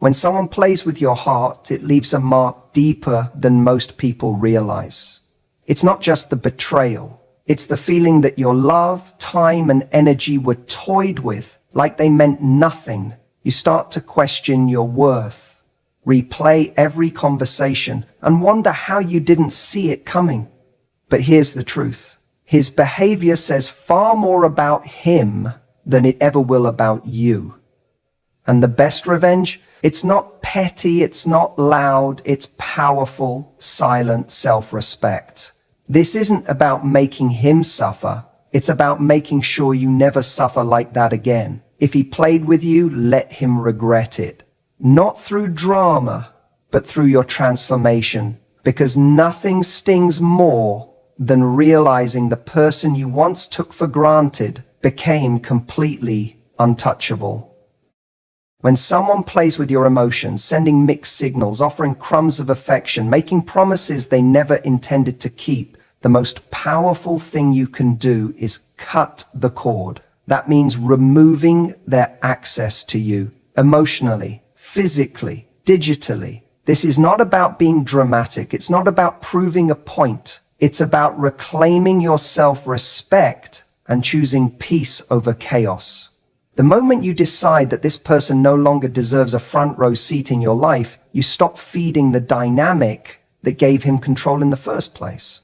When someone plays with your heart, it leaves a mark deeper than most people realize. It's not just the betrayal. It's the feeling that your love, time, and energy were toyed with like they meant nothing. You start to question your worth, replay every conversation, and wonder how you didn't see it coming. But here's the truth. His behavior says far more about him than it ever will about you. And the best revenge? It's not petty, it's not loud, it's powerful, silent self-respect. This isn't about making him suffer. It's about making sure you never suffer like that again. If he played with you, let him regret it. Not through drama, but through your transformation. Because nothing stings more than realizing the person you once took for granted became completely untouchable. When someone plays with your emotions, sending mixed signals, offering crumbs of affection, making promises they never intended to keep, the most powerful thing you can do is cut the cord. That means removing their access to you, emotionally, physically, digitally. This is not about being dramatic. It's not about proving a point. It's about reclaiming your self-respect and choosing peace over chaos. The moment you decide that this person no longer deserves a front row seat in your life, you stop feeding the dynamic that gave him control in the first place.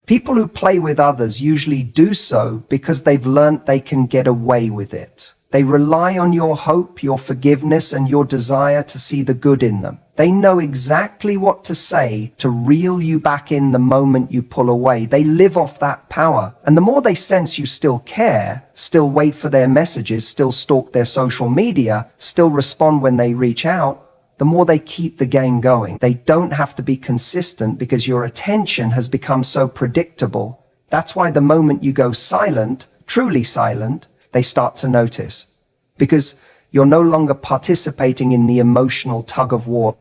People who play with others usually do so because they've learned they can get away with it. They rely on your hope, your forgiveness, and your desire to see the good in them. They know exactly what to say to reel you back in the moment you pull away. They live off that power. And the more they sense you still care, still wait for their messages, still stalk their social media, still respond when they reach out, the more they keep the game going. They don't have to be consistent because your attention has become so predictable. That's why the moment you go silent, truly silent, they start to notice. Because you're no longer participating in the emotional tug of war.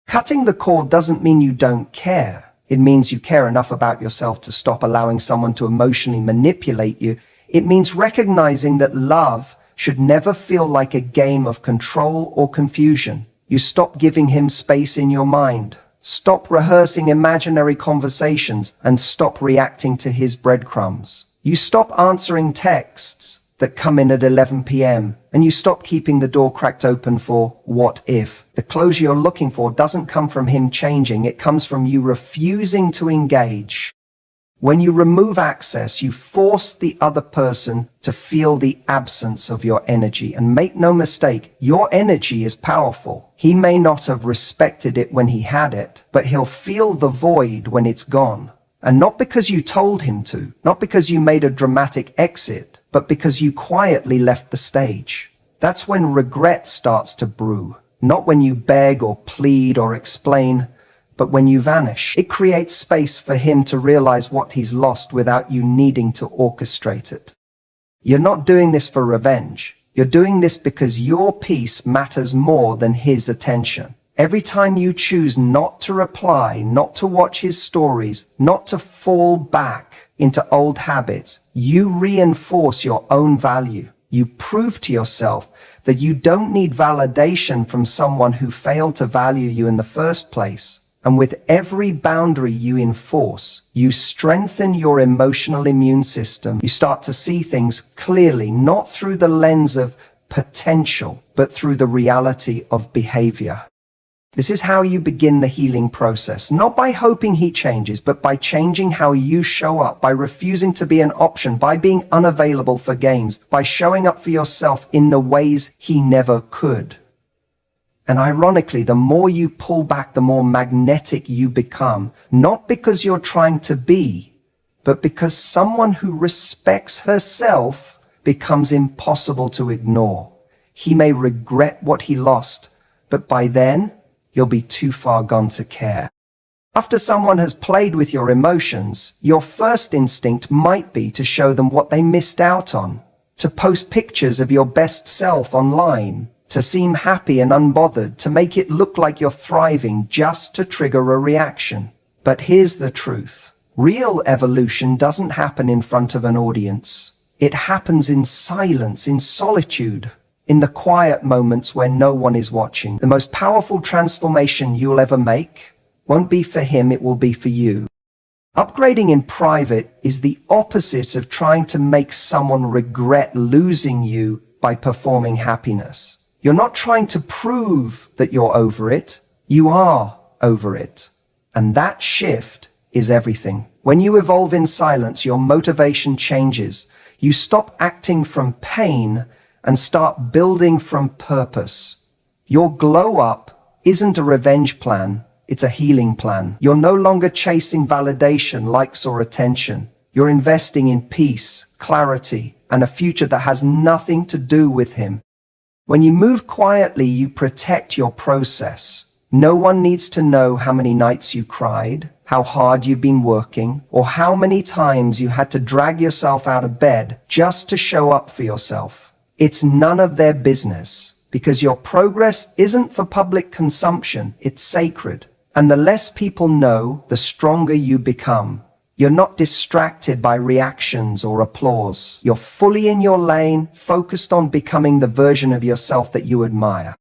Cutting the cord doesn't mean you don't care. It means you care enough about yourself to stop allowing someone to emotionally manipulate you. It means recognizing that love should never feel like a game of control or confusion. You stop giving him space in your mind. Stop rehearsing imaginary conversations and stop reacting to his breadcrumbs. You stop answering texts that come in at 11 p.m. and you stop keeping the door cracked open for what if. The closure you're looking for doesn't come from him changing, it comes from you refusing to engage. When you remove access, you force the other person to feel the absence of your energy. And make no mistake, your energy is powerful. He may not have respected it when he had it, but he'll feel the void when it's gone. And not because you told him to, not because you made a dramatic exit, but because you quietly left the stage. That's when regret starts to brew. Not when you beg or plead or explain, but when you vanish. It creates space for him to realize what he's lost without you needing to orchestrate it. You're not doing this for revenge. You're doing this because your peace matters more than his attention. Every time you choose not to reply, not to watch his stories, not to fall back into old habits, you reinforce your own value. You prove to yourself that you don't need validation from someone who failed to value you in the first place. And with every boundary you enforce, you strengthen your emotional immune system. You start to see things clearly, not through the lens of potential, but through the reality of behavior. This is how you begin the healing process, not by hoping he changes, but by changing how you show up, by refusing to be an option, by being unavailable for games, by showing up for yourself in the ways he never could. And ironically, the more you pull back, the more magnetic you become, not because you're trying to be, but because someone who respects herself becomes impossible to ignore. He may regret what he lost, but by then, you'll be too far gone to care. After someone has played with your emotions, your first instinct might be to show them what they missed out on, to post pictures of your best self online, to seem happy and unbothered, to make it look like you're thriving just to trigger a reaction. But here's the truth. Real evolution doesn't happen in front of an audience. It happens in silence, in solitude. in the quiet moments where no one is watching. The most powerful transformation you'll ever make won't be for him, it will be for you. Upgrading in private is the opposite of trying to make someone regret losing you by performing happiness. You're not trying to prove that you're over it. You are over it. And that shift is everything. When you evolve in silence, your motivation changes. You stop acting from pain and start building from purpose. Your glow up isn't a revenge plan, it's a healing plan. You're no longer chasing validation, likes, or attention. You're investing in peace, clarity, and a future that has nothing to do with him. When you move quietly, you protect your process. No one needs to know how many nights you cried, how hard you've been working, or how many times you had to drag yourself out of bed just to show up for yourself. It's none of their business, because your progress isn't for public consumption, it's sacred. And the less people know, the stronger you become. You're not distracted by reactions or applause. You're fully in your lane, focused on becoming the version of yourself that you admire.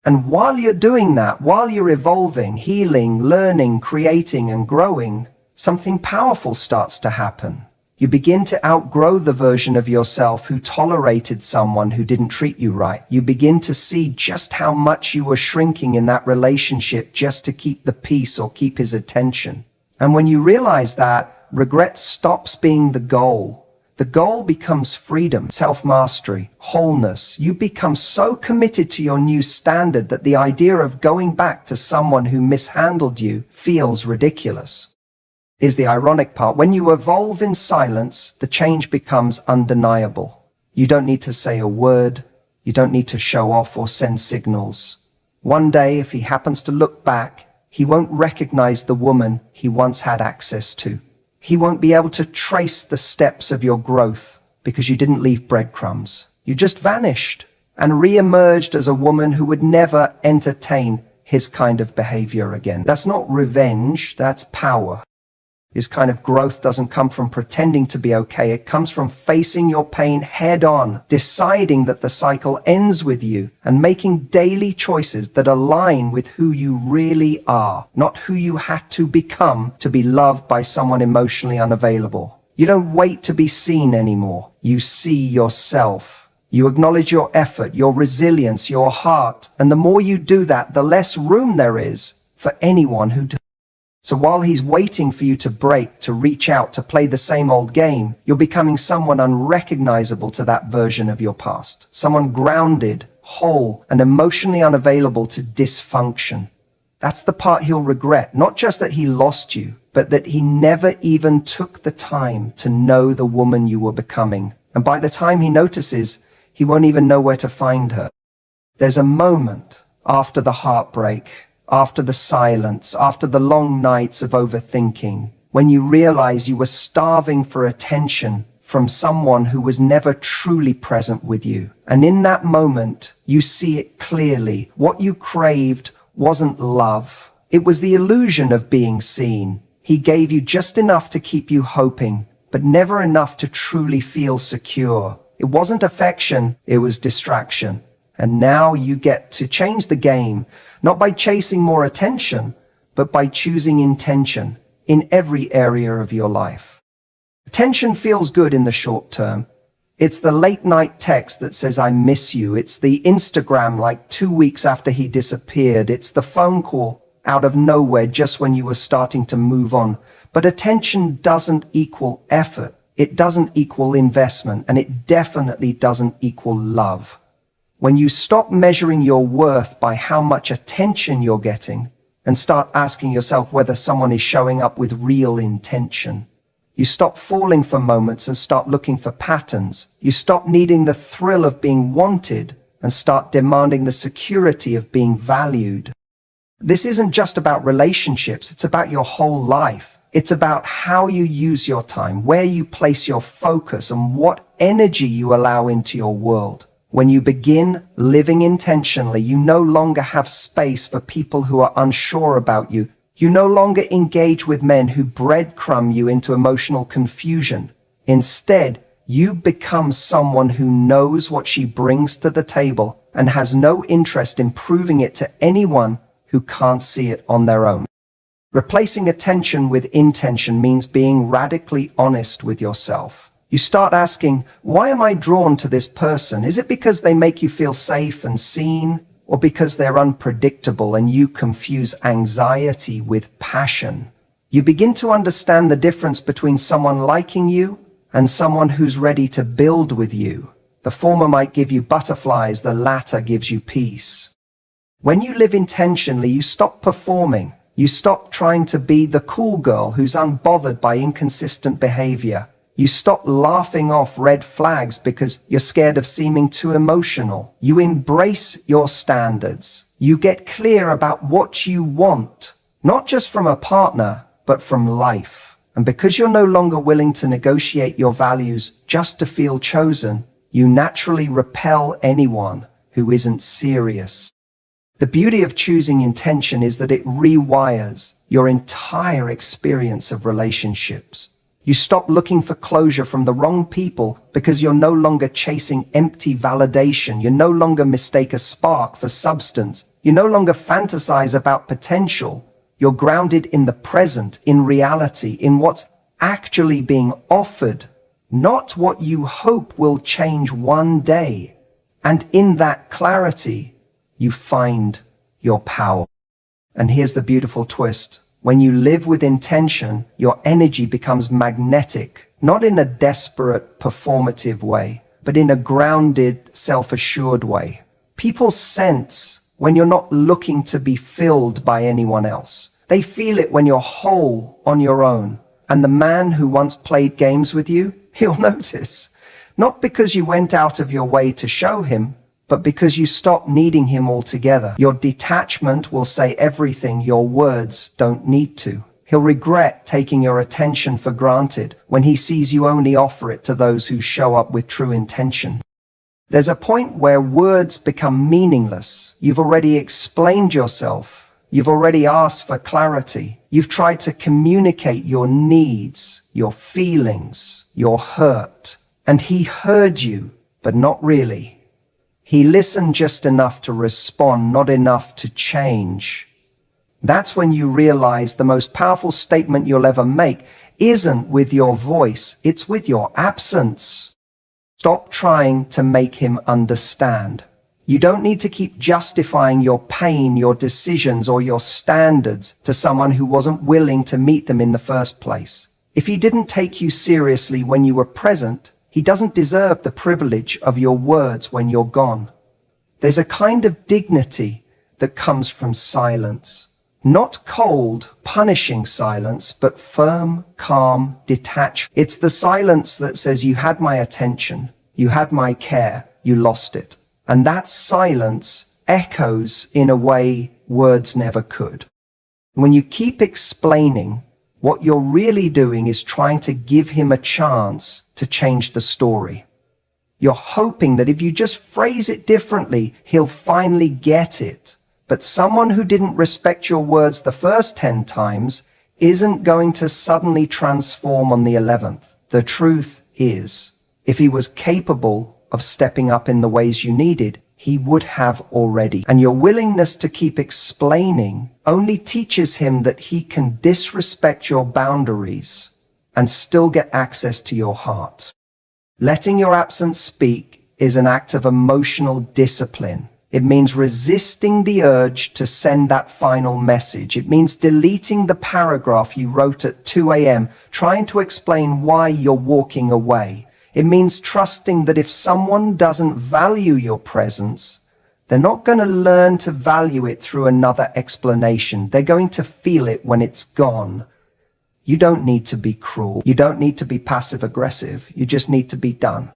And while you're doing that, while you're evolving, healing, learning, creating, and growing, something powerful starts to happen. You begin to outgrow the version of yourself who tolerated someone who didn't treat you right. You begin to see just how much you were shrinking in that relationship just to keep the peace or keep his attention. And when you realize that, regret stops being the goal. The goal becomes freedom, self-mastery, wholeness. You become so committed to your new standard that the idea of going back to someone who mishandled you feels ridiculous. Is the ironic part. When you evolve in silence, the change becomes undeniable. You don't need to say a word. You don't need to show off or send signals. One day, if he happens to look back, he won't recognize the woman he once had access to. He won't be able to trace the steps of your growth because you didn't leave breadcrumbs. You just vanished and re-emerged as a woman who would never entertain his kind of behavior again. That's not revenge, that's power. This kind of growth doesn't come from pretending to be okay. It comes from facing your pain head on, deciding that the cycle ends with you, and making daily choices that align with who you really are, not who you had to become to be loved by someone emotionally unavailable. You don't wait to be seen anymore. You see yourself. You acknowledge your effort, your resilience, your heart, and the more you do that, the less room there is for anyone who does. So while he's waiting for you to break, to reach out, to play the same old game, you're becoming someone unrecognizable to that version of your past. Someone grounded, whole, and emotionally unavailable to dysfunction. That's the part he'll regret. Not just that he lost you, but that he never even took the time to know the woman you were becoming. And by the time he notices, he won't even know where to find her. There's a moment after the heartbreak, after the silence, after the long nights of overthinking, when you realize you were starving for attention from someone who was never truly present with you. And in that moment, you see it clearly. What you craved wasn't love. It was the illusion of being seen. He gave you just enough to keep you hoping, but never enough to truly feel secure. It wasn't affection, it was distraction. And now you get to change the game, not by chasing more attention, but by choosing intention in every area of your life. Attention feels good in the short term. It's the late night text that says, I miss you. It's the Instagram like 2 weeks after he disappeared. It's the phone call out of nowhere just when you were starting to move on. But attention doesn't equal effort. It doesn't equal investment, and it definitely doesn't equal love. When you stop measuring your worth by how much attention you're getting and start asking yourself whether someone is showing up with real intention, you stop falling for moments and start looking for patterns. You stop needing the thrill of being wanted and start demanding the security of being valued. This isn't just about relationships, it's about your whole life. It's about how you use your time, where you place your focus, and what energy you allow into your world. When you begin living intentionally, you no longer have space for people who are unsure about you. You no longer engage with men who breadcrumb you into emotional confusion. Instead, you become someone who knows what she brings to the table and has no interest in proving it to anyone who can't see it on their own. Replacing attention with intention means being radically honest with yourself. You start asking, why am I drawn to this person? Is it because they make you feel safe and seen, or because they're unpredictable and you confuse anxiety with passion? You begin to understand the difference between someone liking you and someone who's ready to build with you. The former might give you butterflies, the latter gives you peace. When you live intentionally, you stop performing. You stop trying to be the cool girl who's unbothered by inconsistent behavior. You stop laughing off red flags because you're scared of seeming too emotional. You embrace your standards. You get clear about what you want, not just from a partner, but from life. And because you're no longer willing to negotiate your values just to feel chosen, you naturally repel anyone who isn't serious. The beauty of choosing intention is that it rewires your entire experience of relationships. You stop looking for closure from the wrong people because you're no longer chasing empty validation. You no longer mistake a spark for substance. You no longer fantasize about potential. You're grounded in the present, in reality, in what's actually being offered, not what you hope will change one day. And in that clarity, you find your power. And here's the beautiful twist. When you live with intention, your energy becomes magnetic, not in a desperate, performative way, but in a grounded, self-assured way. People sense when you're not looking to be filled by anyone else. They feel it when you're whole on your own. And the man who once played games with you, he'll notice. Not because you went out of your way to show him, but because you stopped needing him altogether. Your detachment will say everything your words don't need to. He'll regret taking your attention for granted when he sees you only offer it to those who show up with true intention. There's a point where words become meaningless. You've already explained yourself. You've already asked for clarity. You've tried to communicate your needs, your feelings, your hurt. And he heard you, but not really. He listened just enough to respond, not enough to change. That's when you realize the most powerful statement you'll ever make isn't with your voice, it's with your absence. Stop trying to make him understand. You don't need to keep justifying your pain, your decisions, or your standards to someone who wasn't willing to meet them in the first place. If he didn't take you seriously when you were present, he doesn't deserve the privilege of your words when you're gone. There's a kind of dignity that comes from silence. Not cold, punishing silence, but firm, calm, detached. It's the silence that says, you had my attention, you had my care, you lost it. And that silence echoes in a way words never could. When you keep explaining, what you're really doing is trying to give him a chance to change the story. You're hoping that if you just phrase it differently, he'll finally get it. But someone who didn't respect your words the first 10 times isn't going to suddenly transform on the 11th. The truth is, if he was capable of stepping up in the ways you needed, he would have already. And your willingness to keep explaining only teaches him that he can disrespect your boundaries and still get access to your heart. Letting your absence speak is an act of emotional discipline. It means resisting the urge to send that final message. It means deleting the paragraph you wrote at 2 a.m., trying to explain why you're walking away. It means trusting that if someone doesn't value your presence, they're not going to learn to value it through another explanation. They're going to feel it when it's gone. You don't need to be cruel. You don't need to be passive-aggressive. You just need to be done.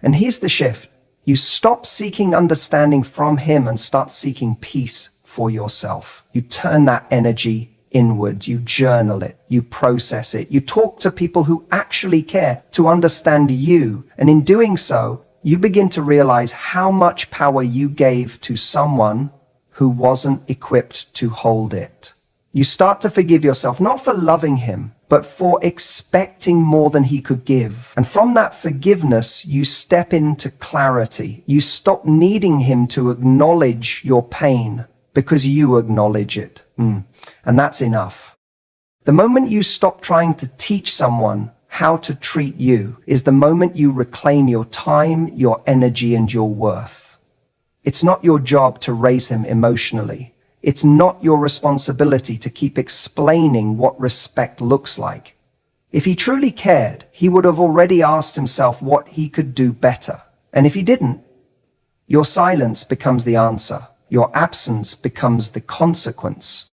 And here's the shift. You stop seeking understanding from him and start seeking peace for yourself. You turn that energy inward, you journal it, you process it, you talk to people who actually care to understand you. And in doing so, you begin to realize how much power you gave to someone who wasn't equipped to hold it. You start to forgive yourself, not for loving him, but for expecting more than he could give. And from that forgiveness, you step into clarity. You stop needing him to acknowledge your pain because you acknowledge it. And that's enough. The moment you stop trying to teach someone how to treat you is the moment you reclaim your time, your energy, and your worth. It's not your job to raise him emotionally. It's not your responsibility to keep explaining what respect looks like. If he truly cared, he would have already asked himself what he could do better. And if he didn't, your silence becomes the answer. Your absence becomes the consequence.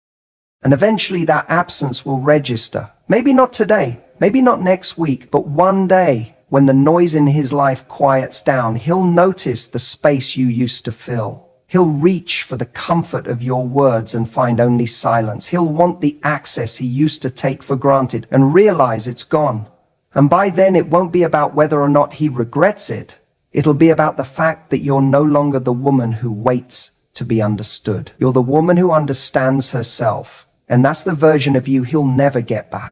And eventually that absence will register. Maybe not today, maybe not next week, but one day, when the noise in his life quiets down, he'll notice the space you used to fill. He'll reach for the comfort of your words and find only silence. He'll want the access he used to take for granted and realize it's gone. And by then it won't be about whether or not he regrets it. It'll be about the fact that you're no longer the woman who waits to be understood. You're the woman who understands herself. And that's the version of you he'll never get back.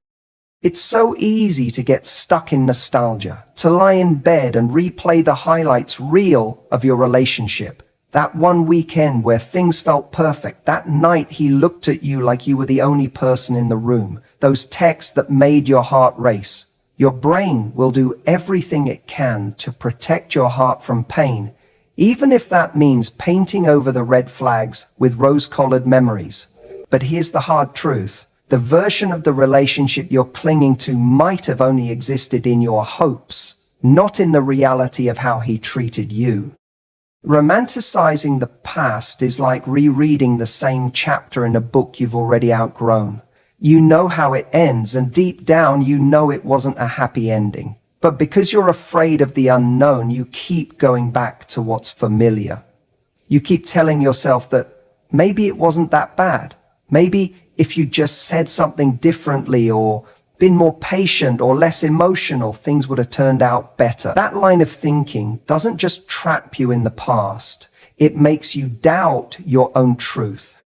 It's so easy to get stuck in nostalgia, to lie in bed and replay the highlights reel of your relationship. That one weekend where things felt perfect, that night he looked at you like you were the only person in the room, those texts that made your heart race. Your brain will do everything it can to protect your heart from pain, even if that means painting over the red flags with rose-colored memories. But here's the hard truth. The version of the relationship you're clinging to might have only existed in your hopes, not in the reality of how he treated you. Romanticizing the past is like rereading the same chapter in a book you've already outgrown. You know how it ends, and deep down you know it wasn't a happy ending. But because you're afraid of the unknown, you keep going back to what's familiar. You keep telling yourself that maybe it wasn't that bad. Maybe if you just said something differently or been more patient or less emotional, things would have turned out better. That line of thinking doesn't just trap you in the past. It makes you doubt your own truth.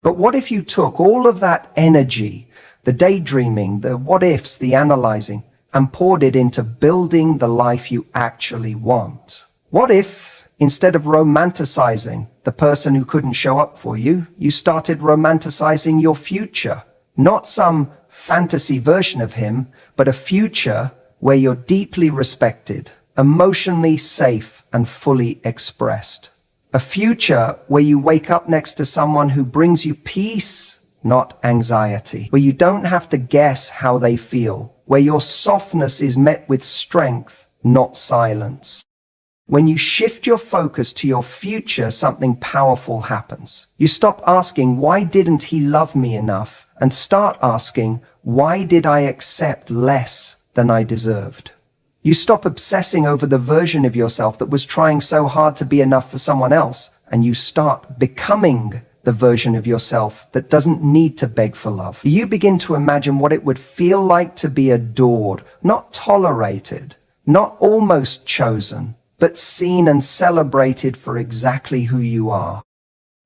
But what if you took all of that energy, the daydreaming, the what ifs, the analyzing, and poured it into building the life you actually want? What if, instead of romanticizing the person who couldn't show up for you, you started romanticizing your future? Not some fantasy version of him, but a future where you're deeply respected, emotionally safe, and fully expressed. A future where you wake up next to someone who brings you peace, not anxiety, where you don't have to guess how they feel, where your softness is met with strength, not silence. When you shift your focus to your future, something powerful happens. You stop asking, why didn't he love me enough? And start asking, why did I accept less than I deserved? You stop obsessing over the version of yourself that was trying so hard to be enough for someone else, and you start becoming the version of yourself that doesn't need to beg for love. You begin to imagine what it would feel like to be adored, not tolerated, not almost chosen, but seen and celebrated for exactly who you are.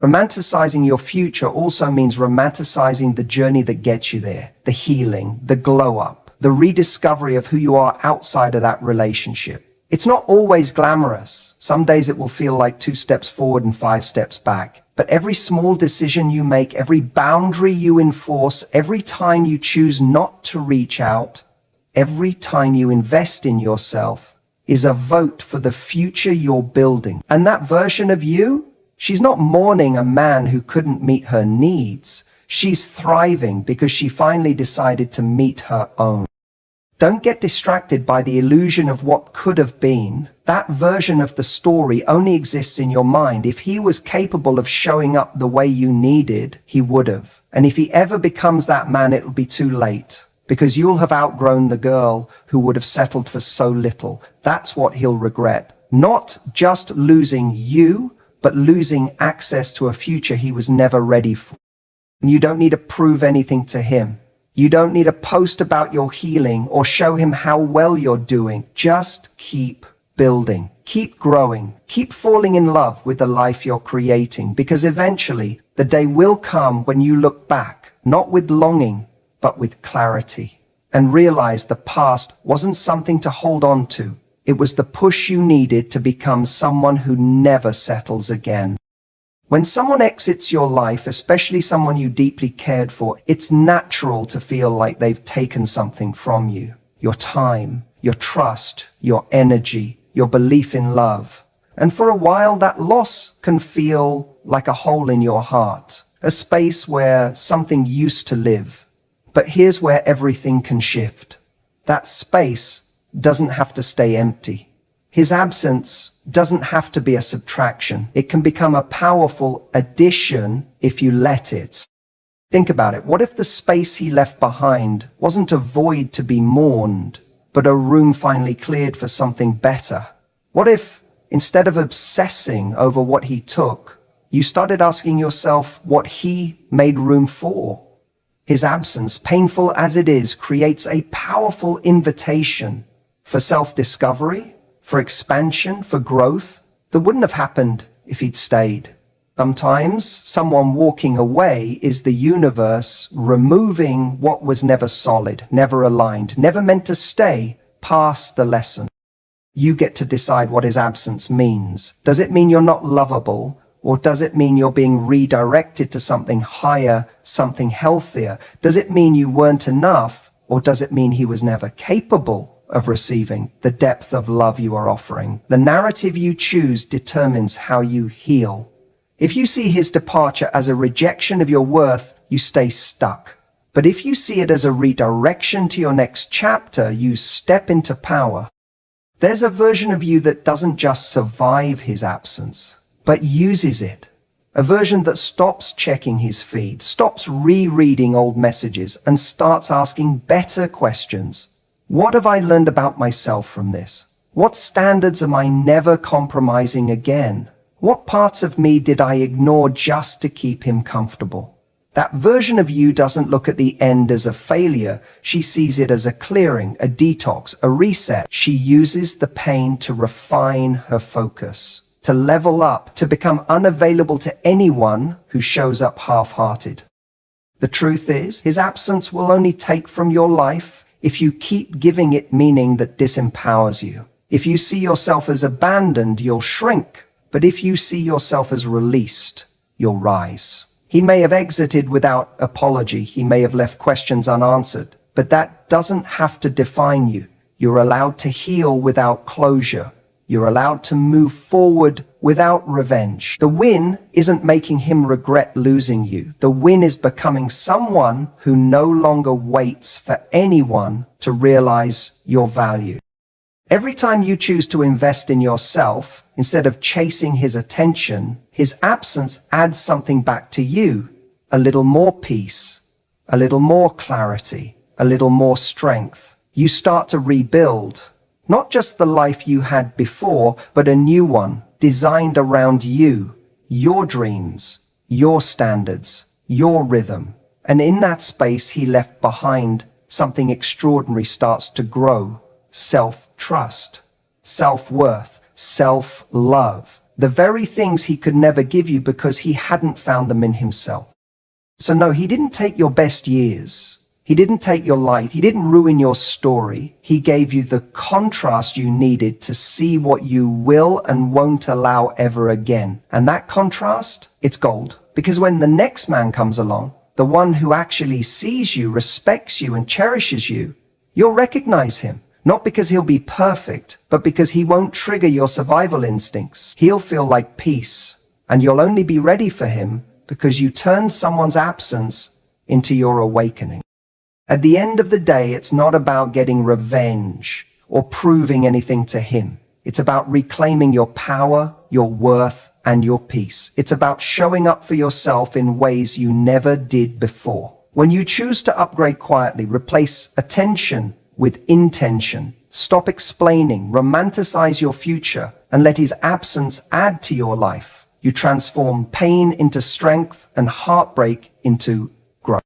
Romanticizing your future also means romanticizing the journey that gets you there, the healing, the glow up, the rediscovery of who you are outside of that relationship. It's not always glamorous. Some days it will feel like 2 steps forward and 5 steps back. But every small decision you make, every boundary you enforce, every time you choose not to reach out, every time you invest in yourself, is a vote for the future you're building. And that version of you, she's not mourning a man who couldn't meet her needs. She's thriving because she finally decided to meet her own. Don't get distracted by the illusion of what could have been. That version of the story only exists in your mind. If he was capable of showing up the way you needed, he would have. And if he ever becomes that man, it'll be too late, because you'll have outgrown the girl who would have settled for so little. That's what he'll regret. Not just losing you, but losing access to a future he was never ready for. And you don't need to prove anything to him. You don't need to post about your healing or show him how well you're doing. Just keep building, keep growing, keep falling in love with the life you're creating, because eventually the day will come when you look back, not with longing, but with clarity. and realize the past wasn't something to hold on to. It was the push you needed to become someone who never settles again. When someone exits your life, especially someone you deeply cared for, it's natural to feel like they've taken something from you. Your time, your trust, your energy, your belief in love. And for a while, that loss can feel like a hole in your heart, a space where something used to live. But here's where everything can shift. That space doesn't have to stay empty. His absence doesn't have to be a subtraction. It can become a powerful addition if you let it. Think about it. What if the space he left behind wasn't a void to be mourned, but a room finally cleared for something better? What if, instead of obsessing over what he took, you started asking yourself what he made room for? His absence, painful as it is, creates a powerful invitation for self-discovery, for expansion, for growth that wouldn't have happened if he'd stayed. Sometimes someone walking away is the universe removing what was never solid, never aligned, never meant to stay past the lesson. You get to decide what his absence means. Does it mean you're not lovable? Or does it mean you're being redirected to something higher, something healthier? Does it mean you weren't enough? Or does it mean he was never capable of receiving the depth of love you are offering? The narrative you choose determines how you heal. If you see his departure as a rejection of your worth, you stay stuck. But if you see it as a redirection to your next chapter, you step into power. There's a version of you that doesn't just survive his absence, but uses it. A version that stops checking his feed, stops rereading old messages, and starts asking better questions. What have I learned about myself from this? What standards am I never compromising again? What parts of me did I ignore just to keep him comfortable? That version of you doesn't look at the end as a failure. She sees it as a clearing, a detox, a reset. She uses the pain to refine her focus, to level up, to become unavailable to anyone who shows up half-hearted. The truth is, his absence will only take from your life if you keep giving it meaning that disempowers you. If you see yourself as abandoned, you'll shrink. But if you see yourself as released, you'll rise. He may have exited without apology. He may have left questions unanswered. But that doesn't have to define you. You're allowed to heal without closure. You're allowed to move forward without revenge. The win isn't making him regret losing you. The win is becoming someone who no longer waits for anyone to realize your value. Every time you choose to invest in yourself, instead of chasing his attention, his absence adds something back to you. A little more peace, a little more clarity, a little more strength. You start to rebuild, not just the life you had before, but a new one designed around you, your dreams, your standards, your rhythm. And in that space he left behind, something extraordinary starts to grow. Self-trust, self-worth, self-love. The very things he could never give you because he hadn't found them in himself. So no, he didn't take your best years. He didn't take your light. He didn't ruin your story. He gave you the contrast you needed to see what you will and won't allow ever again. And that contrast, it's gold. Because when the next man comes along, the one who actually sees you, respects you, and cherishes you, you'll recognize him. Not because he'll be perfect, but because he won't trigger your survival instincts. He'll feel like peace, and you'll only be ready for him because you turned someone's absence into your awakening. At the end of the day, it's not about getting revenge or proving anything to him. It's about reclaiming your power, your worth, and your peace. It's about showing up for yourself in ways you never did before. When you choose to upgrade quietly, replace attention with intention, stop explaining, romanticize your future, and let his absence add to your life, you transform pain into strength and heartbreak into growth.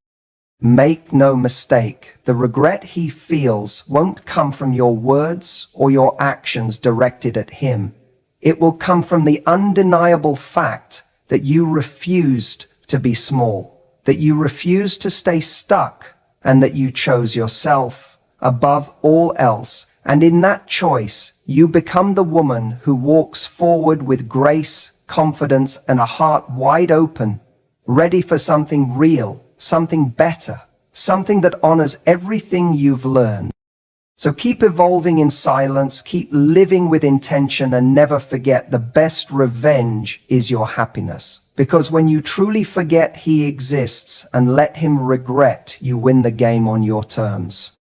Make no mistake, the regret he feels won't come from your words or your actions directed at him. It will come from the undeniable fact that you refused to be small, that you refused to stay stuck, and that you chose yourself above all else. And in that choice, you become the woman who walks forward with grace, confidence, and a heart wide open, ready for something real, something better, something that honors everything you've learned. So keep evolving in silence, keep living with intention, and never forget the best revenge is your happiness. Because when you truly forget he exists and let him regret, you win the game on your terms.